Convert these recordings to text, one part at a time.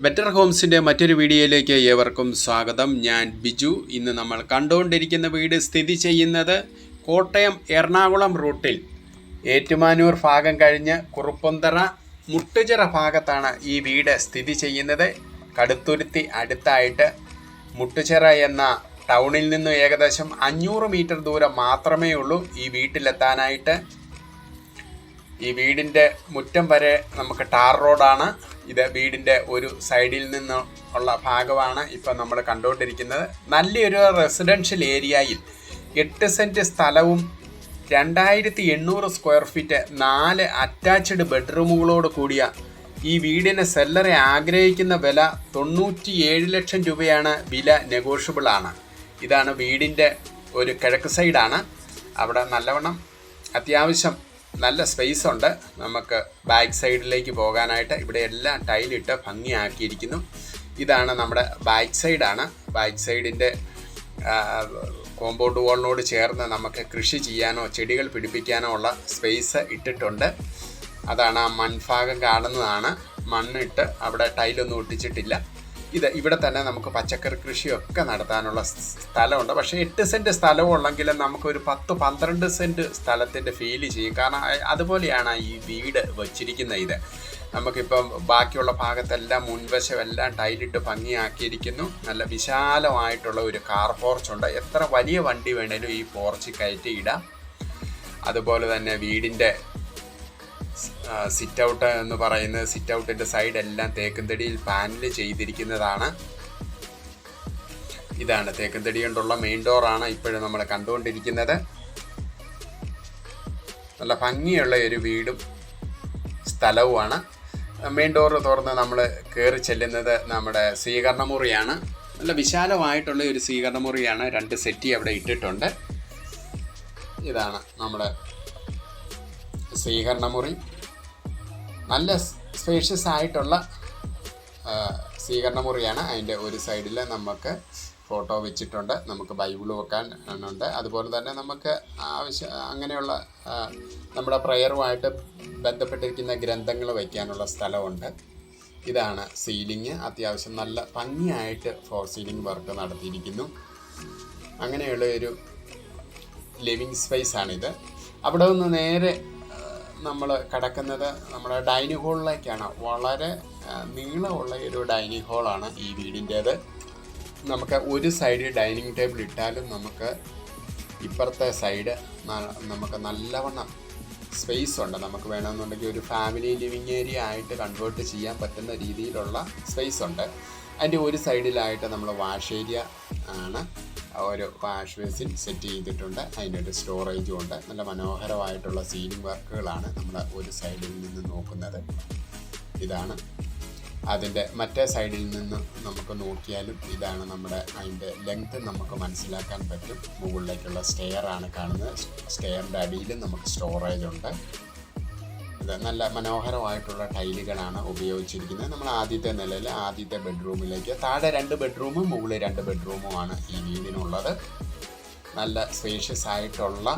Better ഹോംസിൻ്റെ മറ്റൊരു വീഡിയോയിലേക്ക് ഏവർക്കും സ്വാഗതം. ഞാൻ ബിജു. ഇന്ന് നമ്മൾ കണ്ടുകൊണ്ടിരിക്കുന്ന വീട് സ്ഥിതി ചെയ്യുന്നത് കോട്ടയം എറണാകുളം റൂട്ടിൽ ഏറ്റുമാനൂർ ഭാഗം കഴിഞ്ഞ് കുറുപ്പന്തറ മുട്ടുചിറ ഭാഗത്താണ് ഈ വീട് സ്ഥിതി ചെയ്യുന്നത്. കടുത്തുരുത്തി അടുത്തായിട്ട് മുട്ടുചിറ എന്ന ടൗണിൽ നിന്നും ഏകദേശം 500 മീറ്റർ ദൂരം മാത്രമേ ഉള്ളൂ ഈ വീട്ടിലെത്താനായിട്ട്. ഈ വീടിൻ്റെ മുറ്റം വരെ നമുക്ക് ടാർ റോഡാണ്. ഇത് വീടിൻ്റെ ഒരു സൈഡിൽ നിന്നുള്ള ഭാഗമാണ് ഇപ്പം നമ്മൾ കണ്ടുകൊണ്ടിരിക്കുന്നത്. നല്ലൊരു റെസിഡൻഷ്യൽ ഏരിയയിൽ 8 സെൻറ്റ് സ്ഥലവും 2800 സ്ക്വയർ ഫീറ്റ് 4 അറ്റാച്ച്ഡ് ബെഡ്റൂമുകളോട് കൂടിയ ഈ വീടിന് സെല്ലറെ ആഗ്രഹിക്കുന്ന വില 97 ലക്ഷം രൂപയാണ്. വില നെഗോഷ്യബിളാണ്. ഇതാണ് വീടിൻ്റെ ഒരു കിഴക്ക് സൈഡാണ്. അവിടെ നല്ലവണ്ണം അത്യാവശ്യം നല്ല സ്പേസ് ഉണ്ട്. നമുക്ക് ബാക്ക് സൈഡിലേക്ക് പോകാനായിട്ട് ഇവിടെ എല്ലാം ടൈലിട്ട് ഭംഗിയാക്കിയിരിക്കുന്നു. ഇതാണ് നമ്മുടെ ബാക്ക് സൈഡാണ്. ബാക്ക് സൈഡിൻ്റെ കോമ്പൗണ്ട് വാളിനോട് ചേർന്ന് നമുക്ക് കൃഷി ചെയ്യാനോ ചെടികൾ പിടിപ്പിക്കാനോ ഉള്ള സ്പേസ് ഇട്ടിട്ടുണ്ട്. അതാണ് ആ മൺഭാഗം കാണുന്നതാണ്. മണ്ണിട്ട് അവിടെ ടൈലൊന്നും ഒട്ടിച്ചിട്ടില്ല. ഇവിടെ തന്നെ നമുക്ക് പച്ചക്കറി കൃഷിയൊക്കെ നടത്താനുള്ള സ്ഥലമുണ്ട്. പക്ഷേ 8 സെൻറ്റ് സ്ഥലവും ഉള്ളെങ്കിലും നമുക്കൊരു 10-12 സെൻറ്റ് സ്ഥലത്തിൻ്റെ ഫീല് ചെയ്യും. കാരണം അതുപോലെയാണ് ഈ വീട് വച്ചിരിക്കുന്നത്. നമുക്കിപ്പം ബാക്കിയുള്ള ഭാഗത്തെല്ലാം മുൻവശം എല്ലാം ടൈലിട്ട് ഭംഗിയാക്കിയിരിക്കുന്നു. നല്ല വിശാലമായിട്ടുള്ള ഒരു കാർ പോർച്ചുണ്ട്. എത്ര വലിയ വണ്ടി വേണേലും ഈ പോർച്ച് കയറ്റി ഇടാം. അതുപോലെ തന്നെ വീടിൻ്റെ സിറ്റ് ഔട്ട് എന്ന് പറയുന്നത്, സിറ്റ് ഔട്ടിൻ്റെ സൈഡെല്ലാം തേക്കുംതടിയിൽ പാനൽ ചെയ്തിരിക്കുന്നതാണ്. ഇതാണ് തേക്കുംതടി കൊണ്ടുള്ള മെയിൻ ഡോറാണ് ഇപ്പോഴും നമ്മൾ കണ്ടുകൊണ്ടിരിക്കുന്നത്. നല്ല ഭംഗിയുള്ള ഒരു വീടും സ്ഥലവുമാണ്. മെയിൻ ഡോറ് തുറന്ന് നമ്മൾ കയറി ചെല്ലുന്നത് നമ്മുടെ സ്വീകരണ മുറിയാണ്. നല്ല വിശാലമായിട്ടുള്ള ഒരു സ്വീകരണ മുറിയാണ്. 2 സെറ്റി അവിടെ ഇട്ടിട്ടുണ്ട്. ഇതാണ് നമ്മുടെ സ്വീകരണ മുറി. നല്ല സ്പേഷ്യസ് ആയിട്ടുള്ള സ്വീകരണ മുറിയാണ്. അതിൻ്റെ ഒരു സൈഡിൽ നമുക്ക് ഫോട്ടോ വെച്ചിട്ടുണ്ട്. നമുക്ക് ബൈബിൾ വെക്കാൻ ഉണ്ട്. അതുപോലെ തന്നെ നമുക്ക് അങ്ങനെയുള്ള നമ്മുടെ പ്രയറുമായിട്ട് ബന്ധപ്പെട്ടിരിക്കുന്ന ഗ്രന്ഥങ്ങൾ വയ്ക്കാനുള്ള സ്ഥലമുണ്ട്. ഇതാണ് സീലിംഗ്. അത്യാവശ്യം നല്ല ഭംഗിയായിട്ട് ഫോർ സീലിംഗ് വർക്ക് നടത്തിയിരിക്കുന്നു. അങ്ങനെയുള്ള ഒരു ലിവിങ് സ്പേസാണിത്. അവിടെ നിന്ന് നേരെ നമ്മൾ കിടക്കുന്നത് നമ്മുടെ ഡൈനിങ് ഹോളിലേക്കാണ്. വളരെ നീളമുള്ള ഒരു ഡൈനിങ് ഹോളാണ് ഈ വീടിൻ്റേത്. നമുക്ക് ഒരു സൈഡ് ഡൈനിങ് ടേബിൾ ഇട്ടാലും നമുക്ക് ഇപ്പുറത്തെ സൈഡ് നമുക്ക് നല്ലവണ്ണം സ്പേസ് ഉണ്ട്. നമുക്ക് വേണമെന്നുണ്ടെങ്കിൽ ഒരു ഫാമിലി ലിവിങ് ഏരിയ ആയിട്ട് കൺവേർട്ട് ചെയ്യാൻ പറ്റുന്ന രീതിയിലുള്ള സ്പേസ് ഉണ്ട്. അതിൻ്റെ ഒരു സൈഡിലായിട്ട് നമ്മൾ വാഷ് ഏരിയ ആണ്. ഒരു വാഷ് ബേസിൻ സെറ്റ് ചെയ്തിട്ടുണ്ട്. അതിനൊരു സ്റ്റോറേജും ഉണ്ട്. നല്ല മനോഹരമായിട്ടുള്ള സീലിംഗ് വർക്കുകളാണ് നമ്മൾ ഒരു സൈഡിൽ നിന്ന് നോക്കുന്നത്. ഇതാണ് അതിൻ്റെ മറ്റേ സൈഡിൽ നിന്ന് നമുക്ക് നോക്കിയാലും ഇതാണ് നമ്മുടെ അതിൻ്റെ ലെങ്ത് നമുക്ക് മനസ്സിലാക്കാൻ പറ്റും. മുകളിലേക്കുള്ള സ്റ്റെയറാണ് കാണുന്നത്. സ്റ്റെയറിൻ്റെ അടിയിലും നമുക്ക് സ്റ്റോറേജ് ഉണ്ട്. ഇത് നല്ല മനോഹരമായിട്ടുള്ള ടൈലുകളാണ് ഉപയോഗിച്ചിരിക്കുന്നത്. നമ്മൾ ആദ്യത്തെ നിലയിൽ ആദ്യത്തെ ബെഡ്റൂമിലേക്ക്, താഴെ 2 ബെഡ്റൂമും മുകളിൽ 2 ബെഡ്റൂമുമാണ് ഈ വീടിനുള്ളത്. നല്ല സ്പേഷ്യസ് ആയിട്ടുള്ള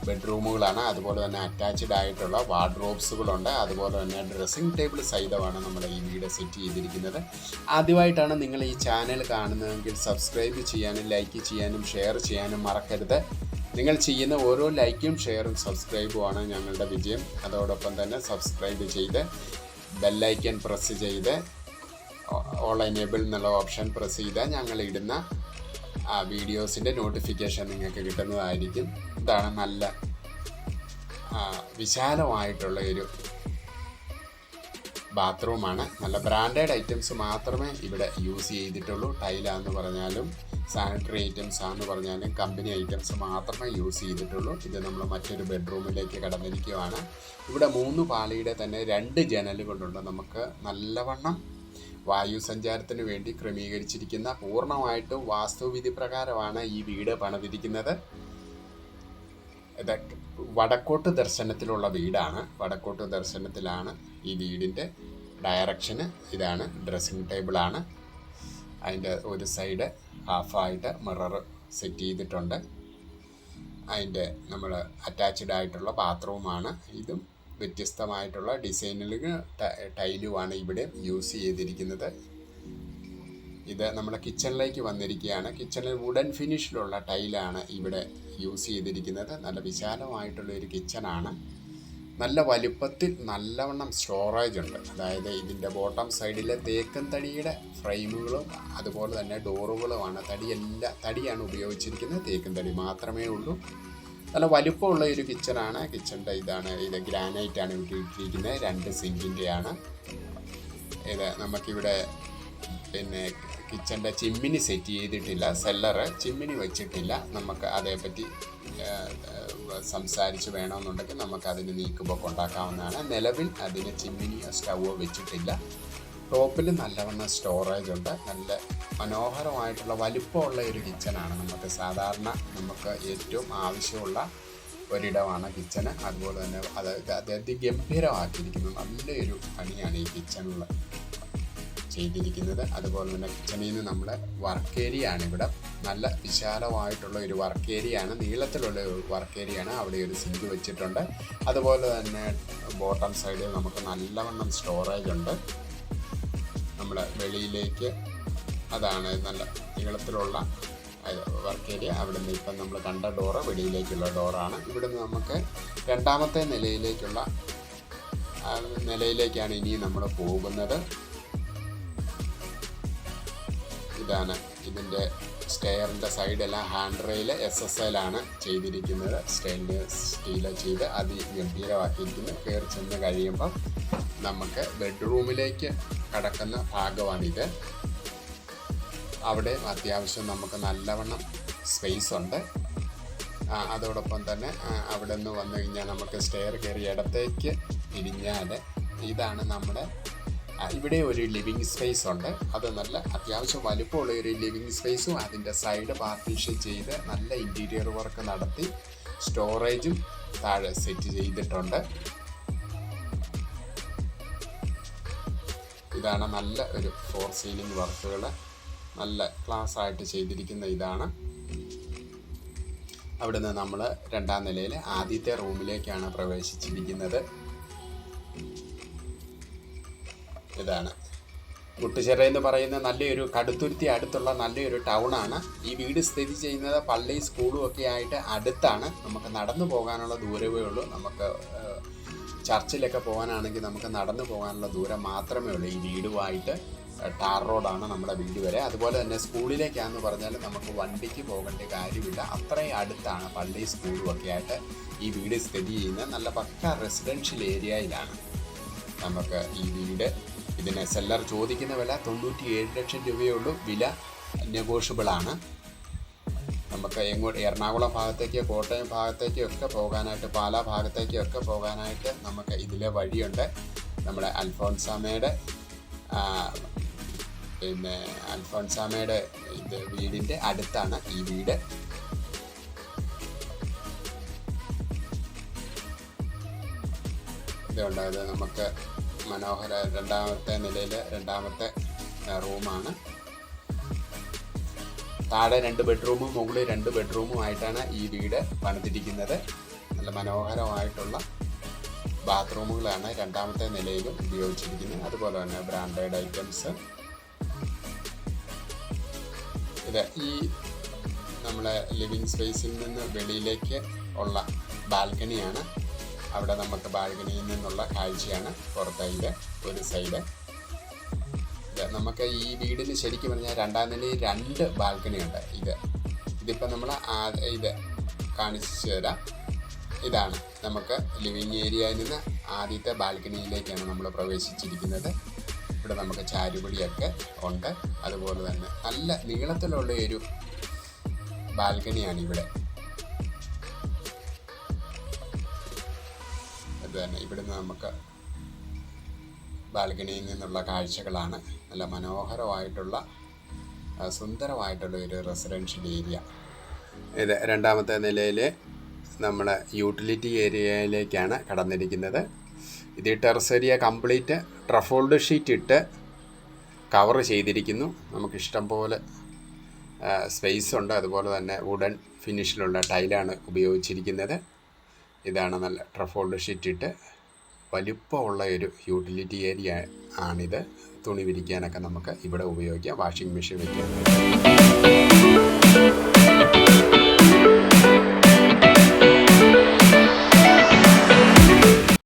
ബെഡ്റൂമുകളാണ്. അതുപോലെ തന്നെ അറ്റാച്ച്ഡ് ആയിട്ടുള്ള വാർഡ്രോബ്സുകളുണ്ട്. അതുപോലെ തന്നെ ഡ്രസ്സിംഗ് ടേബിൾ സഹിതമാണ് നമ്മുടെ ഈ വീട് സെറ്റ് ചെയ്തിരിക്കുന്നത്. ആദ്യമായിട്ടാണ് നിങ്ങൾ ഈ ചാനൽ കാണുന്നതെങ്കിൽ സബ്സ്ക്രൈബ് ചെയ്യാനും ലൈക്ക് ചെയ്യാനും ഷെയർ ചെയ്യാനും മറക്കരുത്. നിങ്ങൾ ചെയ്യുന്ന ഓരോ ലൈക്കും ഷെയറും സബ്സ്ക്രൈബുമാണ് ഞങ്ങളുടെ വിജയം. അതോടൊപ്പം തന്നെ സബ്സ്ക്രൈബ് ചെയ്ത് ബെല്ലൈക്കൻ പ്രസ് ചെയ്ത് ഓൾ എനേബിൾ എന്നുള്ള ഓപ്ഷൻ പ്രസ് ചെയ്താൽ ഞങ്ങൾ ഇടുന്ന വീഡിയോസിൻ്റെ നോട്ടിഫിക്കേഷൻ നിങ്ങൾക്ക് കിട്ടുന്നതായിരിക്കും. ഇതാണ് നല്ല വിശാലമായിട്ടുള്ള ഒരു ബാത്റൂമാണ്. നല്ല ബ്രാൻഡഡ് ഐറ്റംസ് മാത്രമേ ഇവിടെ യൂസ് ചെയ്തിട്ടുള്ളൂ. ടൈലാന്ന് പറഞ്ഞാലും സാനിറ്ററി ഐറ്റംസ് ആണെന്ന് പറഞ്ഞാലും കമ്പനി ഐറ്റംസ് മാത്രമേ യൂസ് ചെയ്തിട്ടുള്ളൂ. ഇത് നമ്മൾ മറ്റൊരു ബെഡ്റൂമിലേക്ക് കടന്നിരിക്കുകയാണ്. ഇവിടെ 3 പാളിയുടെ തന്നെ 2 ജനലുകളുണ്ട്. നമുക്ക് നല്ലവണ്ണം വായു സഞ്ചാരത്തിന് വേണ്ടി ക്രമീകരിച്ചിരിക്കുന്ന പൂർണ്ണമായിട്ടും വാസ്തുവിധി പ്രകാരമാണ് ഈ വീട് പണിതിരിക്കുന്നത്. ഇത് വടക്കോട്ട് ദർശനത്തിലുള്ള വീടാണ്. വടക്കോട്ട് ദർശനത്തിലാണ് ഈ വീടിൻ്റെ ഡയറക്ഷന്. ഇതാണ് ഡ്രസ്സിംഗ് ടേബിളാണ്. അതിൻ്റെ ഒരു സൈഡ് ഹാഫായിട്ട് മിറർ സെറ്റ് ചെയ്തിട്ടുണ്ട്. അതിൻ്റെ നമ്മൾ അറ്റാച്ച്ഡ് ആയിട്ടുള്ള ബാത്റൂമാണ്. ഇതും വ്യത്യസ്തമായിട്ടുള്ള ഡിസൈനിൽ ടൈലുമാണ് ഇവിടെ യൂസ് ചെയ്തിരിക്കുന്നത്. ഇത് നമ്മുടെ കിച്ചണിലേക്ക് വന്നിരിക്കുകയാണ്. കിച്ചണിൽ വുഡൻ ഫിനിഷിലുള്ള ടൈലാണ് ഇവിടെ യൂസ് ചെയ്തിരിക്കുന്നത്. നല്ല വിശാലമായിട്ടുള്ള ഒരു കിച്ചണാണ്. നല്ല വലുപ്പത്തിൽ നല്ലവണ്ണം സ്റ്റോറേജ് ഉണ്ട്. അതായത് ഇതിൻ്റെ ബോട്ടം സൈഡിലെ തേക്കൻ തടിയുടെ ഫ്രെയിമുകളും അതുപോലെ തന്നെ ഡോറുകളുമാണ്. തടിയാണ് ഉപയോഗിച്ചിരിക്കുന്നത്. തേക്കൻ തടി മാത്രമേ ഉള്ളൂ. നല്ല വലുപ്പമുള്ള ഒരു കിച്ചണാണ്. കിച്ചണിൻ്റെ ഇത് ഗ്രാനൈറ്റാണ് ഇട്ടിരിക്കുന്നത്. 2 സിങ്കിൻ്റെയാണ് ഇത്. നമുക്കിവിടെ പിന്നെ കിച്ചൻ്റെ ചിമ്മിനി സെറ്റ് ചെയ്തിട്ടില്ല. സെല്ലറ് ചിമ്മിനി വെച്ചിട്ടില്ല. നമുക്ക് അതേപ്പറ്റി സംസാരിച്ച് വേണമെന്നുണ്ടെങ്കിൽ നമുക്കതിന് നീക്കുപോക്ക് ഉണ്ടാക്കാവുന്നതാണ്. നിലവിൽ അതിന് ചിമ്മിനിയോ സ്റ്റൗവോ വെച്ചിട്ടില്ല. ടോപ്പിൽ നല്ലവണ്ണം സ്റ്റോറേജ് ഉണ്ട്. നല്ല മനോഹരമായിട്ടുള്ള വലിപ്പമുള്ള ഒരു കിച്ചണാണ്. നമുക്ക് ഏറ്റവും ആവശ്യമുള്ള ഒരിടമാണ് കിച്ചണ്. അതുപോലെ തന്നെ അത് അതിഗംഭീരമാക്കിയിരിക്കുന്നു. നല്ലൊരു പണിയാണ് ഈ കിച്ചണിൽ ചെയ്തിരിക്കുന്നത്. അതുപോലെ തന്നെ കിച്ചണിൽ നിന്ന് നമ്മൾ വർക്ക് ഏരിയയാണ്. ഇവിടെ നല്ല വിശാലമായിട്ടുള്ള ഒരു വർക്ക് ഏരിയയാണ്. നീളത്തിലുള്ള ഒരു വർക്ക് ഏരിയയാണ്. അവിടെ ഒരു സിങ്ക് വെച്ചിട്ടുണ്ട്. അതുപോലെ തന്നെ ബോട്ടം സൈഡിൽ നമുക്ക് നല്ലവണ്ണം സ്റ്റോറേജ് ഉണ്ട്. നമ്മൾ വെളിയിലേക്ക് അതാണ് നല്ല നീളത്തിലുള്ള വർക്ക് ഏരിയ. അവിടെ നിന്ന് ഇപ്പം നമ്മൾ കണ്ട ഡോറ് വെളിയിലേക്കുള്ള ഡോറാണ്. ഇവിടെ നിന്ന് നമുക്ക് രണ്ടാമത്തെ നിലയിലേക്കാണ് ഇനി നമ്മൾ പോകുന്നത്. ഇതാണ് ഇതിൻ്റെ സ്റ്റെയറിൻ്റെ സൈഡെല്ലാം ഹാൻഡ് റെയിൽ SSL ചെയ്തിരിക്കുന്നത്. സ്റ്റെയിൻലെസ് സ്റ്റീൽ ചെയ്ത് അതിഗംഭീരമാക്കിയിരിക്കുന്നു. കയറി ചെന്ന് കഴിയുമ്പം നമുക്ക് ബെഡ്റൂമിലേക്ക് കടക്കുന്ന ഭാഗമാണിത്. അവിടെ അത്യാവശ്യം നമുക്ക് നല്ലവണ്ണം സ്പേസ് ഉണ്ട്. അതോടൊപ്പം തന്നെ അവിടെ നിന്ന് വന്നു കഴിഞ്ഞാൽ നമുക്ക് സ്റ്റെയർ കയറി ഇടത്തേക്ക് തിരിഞ്ഞാൽ ഇതാണ് നമ്മുടെ ഇവിടെ ഒരു ലിവിങ് സ്പേസ് ഉണ്ട്. അത് നല്ല അത്യാവശ്യം വലുപ്പമുള്ള ഒരു ലിവിങ് സ്പേസും അതിൻ്റെ സൈഡ് പാർട്ടീഷൻ ചെയ്ത് നല്ല ഇൻറ്റീരിയർ വർക്ക് നടത്തി സ്റ്റോറേജും താഴെ സെറ്റ് ചെയ്തിട്ടുണ്ട്. ഇതാണ് നല്ല ഒരു 4 സീലിംഗ് വർക്കുകൾ നല്ല ക്ലാസ് ആയിട്ട് ചെയ്തിരിക്കുന്ന ഇതാണ്. അവിടുന്ന് നമ്മൾ 2ാം നിലയിൽ ആദ്യത്തെ റൂമിലേക്കാണ് പ്രവേശിച്ചിരിക്കുന്നത്. ഇതാണ് മുട്ടുചിറ എന്ന് പറയുന്ന നല്ലൊരു കടുത്തുരുത്തി അടുത്തുള്ള നല്ലൊരു ടൗണാണ്. ഈ വീട് സ്ഥിതി ചെയ്യുന്നത് പള്ളി സ്കൂളും ഒക്കെ ആയിട്ട് അടുത്താണ്. നമുക്ക് നടന്നു പോകാനുള്ള ദൂരമേ ഉള്ളൂ. നമുക്ക് ചർച്ചിലൊക്കെ പോകാനാണെങ്കിൽ നമുക്ക് നടന്നു പോകാനുള്ള ദൂരം മാത്രമേ ഉള്ളൂ. ഈ വീടുമായിട്ട് ടാർ റോഡാണ് നമ്മുടെ വീട് വരെ. അതുപോലെ തന്നെ സ്കൂളിലേക്കാണെന്ന് പറഞ്ഞാൽ നമുക്ക് വണ്ടിക്ക് പോകേണ്ട കാര്യമില്ല. അത്രയും അടുത്താണ് പള്ളി സ്കൂളും ഒക്കെ ആയിട്ട് ഈ വീട് സ്ഥിതി ചെയ്യുന്നത്. നല്ല പക്ക റെസിഡൻഷ്യൽ ഏരിയയിലാണ് നമുക്ക് ഈ വീട്. ഇതിന് സെല്ലർ ചോദിക്കുന്ന വില 97 ലക്ഷം രൂപയേ ഉള്ളൂ. വില നെഗോഷ്യബിളാണ്. നമുക്ക് എറണാകുളം ഭാഗത്തേക്ക്, കോട്ടയം ഭാഗത്തേക്ക് ഒക്കെ പോകാനായിട്ട്, പാലാ ഭാഗത്തേക്ക് ഒക്കെ പോകാനായിട്ട് നമുക്ക് ഇതിലെ വഴിയുണ്ട്. നമ്മുടെ അൽഫോൻസാമയുടെ വീടിൻ്റെ അടുത്താണ് ഈ വീട്. ഇതുണ്ടായത് നമുക്ക് മനോഹര 2ാമത്തെ നിലയിൽ 2ാമത്തെ റൂമാണ്. താഴെ 2 ബെഡ്റൂമും മുകളിൽ 2 ബെഡ്റൂമും ആയിട്ടാണ് ഈ വീട് പണിതിരിക്കുന്നത്. നല്ല മനോഹരമായിട്ടുള്ള ബാത്റൂമുകളാണ് 2ാമത്തെ നിലയിലും ഉപയോഗിച്ചിരിക്കുന്നത്. അതുപോലെ തന്നെ ബ്രാൻഡഡ് ഐറ്റംസ്. ഇത് ഈ നമ്മളെ ലിവിങ് സ്പേസിൽ നിന്ന് വെളിയിലേക്ക് ഉള്ള ബാൽക്കണിയാണ്. അവിടെ നമുക്ക് ബാൽക്കണിയിൽ നിന്നുള്ള കാഴ്ചയാണ് പുറത്തായിട്ട് ഒരു സൈഡ്. നമുക്ക് ഈ വീടിന് ശരിക്കും പറഞ്ഞാൽ 2ാം നിലയിൽ 2 ബാൽക്കണി ഉണ്ട്. ഇതിപ്പോൾ നമ്മൾ ഇത് കാണിച്ചു തരാം. ഇതാണ് നമുക്ക് ലിവിങ് ഏരിയയിൽ നിന്ന് ആദ്യത്തെ ബാൽക്കണിയിലേക്കാണ് നമ്മൾ പ്രവേശിച്ചിരിക്കുന്നത്. ഇവിടെ നമുക്ക് ചാരുപടിയൊക്കെ ഉണ്ട്. അതുപോലെ തന്നെ നല്ല നീളത്തിലുള്ള ഒരു ബാൽക്കണിയാണ് ഇവിടെ. അത് തന്നെ ഇവിടുന്ന് നമുക്ക് ബാൽക്കണിയിൽ നിന്നുള്ള കാഴ്ചകളാണ്. നല്ല മനോഹരമായിട്ടുള്ള സുന്ദരമായിട്ടുള്ള ഒരു റെസിഡൻഷ്യൽ ഏരിയ. ഇത് 2ാമത്തെ നിലയിൽ നമ്മൾ യൂട്ടിലിറ്റി ഏരിയയിലേക്കാണ് കടന്നിരിക്കുന്നത്. ഇത് ടെറസ് ഏരിയ കംപ്ലീറ്റ് ട്രഫോൾഡ് ഷീറ്റ് ഇട്ട് കവർ ചെയ്തിരിക്കുന്നു. നമുക്കിഷ്ടം പോലെ സ്പേസ് ഉണ്ട്. അതുപോലെ തന്നെ വുഡൻ ഫിനിഷിലുള്ള ടൈലാണ് ഉപയോഗിച്ചിരിക്കുന്നത്. ഇതാണ് നല്ല ട്രഫോൾഡ് ഷീറ്റ് ഇട്ട് വലുപ്പമുള്ള ഒരു യൂട്ടിലിറ്റി ഏരിയ ആണിത്. തുണി വിരിക്കാനൊക്കെ നമുക്ക് ഇവിടെ ഉപയോഗിക്കാം. വാഷിംഗ് മെഷീൻ വയ്ക്കാൻ